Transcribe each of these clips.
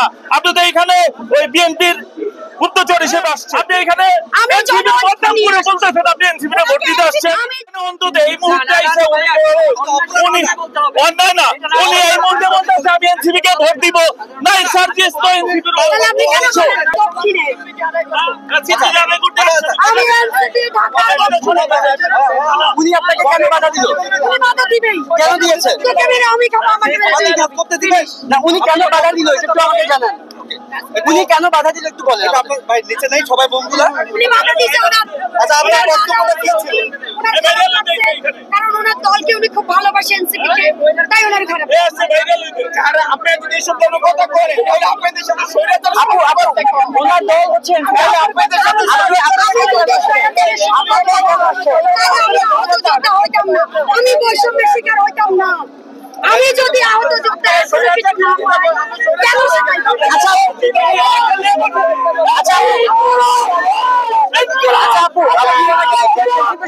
না। আপনি তো এখানে ওই বিএনপির গুপ্তচর হিসেবে আসছেন। আপনি এখানে আপনি এনসিপিতে ভোট দিতে আসছেন। অন্তত এই মুহূর্তে উনি অন্যায় না, উনি এই মুহূর্তে বলতেছে আমি এনসিপিকে ভোট দিব না। সার্জিস তো এনসিপির অংশ। উনি আপনাকে কেন বাধা দিল? কেন দিয়েছে? করতে দিবেন না? উনি কেন বাধা দিল একটু আমাকে জানান। উনি কেন বাধা দিল একটু বলেন। আপনার ভাই নিচে নেই সবাই বোমগুলা। আচ্ছা আপনার বক্তব্যটা কি ছিল? কারণ ওনার দলকে উনি খুব ভালোবাসেন, এনসিপিকে, তাই ওনার খারাপ। আর আপনি যদি এসব ধরনের কথা করেন তাহলে আপনাদের সাথে স্বৈরাচার আপু আবার ওনার দল হচ্ছে তাহলে আপনাদের সাথে আমি বৈষম্যের শিকার হইতাম না। আমি যদি আহত যোদ্ধা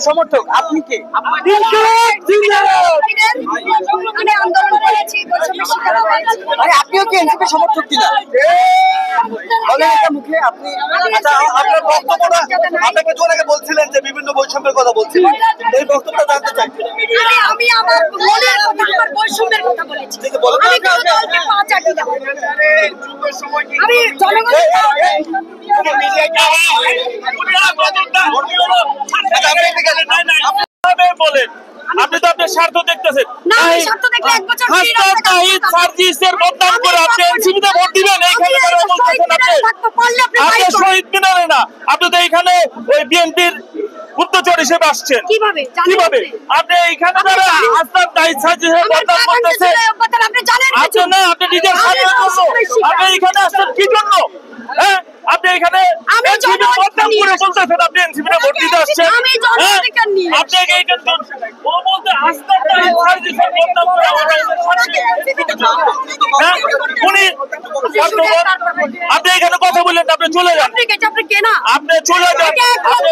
সমর্থক আপনি কে? আমি আন্দোলন করেছি, বৈষম্যের শিকার হয়েছি। মানে আপনিও কি এনসিপি সমর্থক কিনা? বলেন এটা মুখে আপনি। আচ্ছা আপনার বক্তব্যটা আপনাকে তো আগে বলছিলেন যে বিভিন্ন বৈষম্যের কথা বলছিলেন, এই বক্তব্যটা জানতে চাই। আমি আমার মনের কথা, আমার বৈষম্যের কথা বলেছি। আমি কোনো দলকে পা চাটি না। আমি জনগণের বলেন আপনি তো আপনার স্বার্থ দেখতেছেন না, আমি স্বার্থ দেখলে এক বছর সার্জিসের বদনাম করে আপনি এনসিপিতে ভোট দিবেন। এইখানে আপনি শহীদ মিনারে না, আপনি তো এইখানে ওই বিএনপির গুপ্তচর হিসেবে আসছেন। কিভাবে আপনি এইখানে যারা হাসনাত তাহিদ সার্জিসের বদনাম করতেছেন আপনি জানেন আপনি না, আপনি নিজের স্বার্থের জন্য আপনি এইখানে আসছেন কি জন্য? হ্যাঁ আপনি এখানে এনসিপির বদনাম করে বলতেছেন আপনি এনসিপিতে ভোট দিতে আসছেন। আপনি এইখানে ও বলতে হাসনাত তাহিদ সার্জিসের বদনাম করে উনি আপনি এখানে কথা বললেন, আপনি চলে যান, আপনি চলে যান, আপনি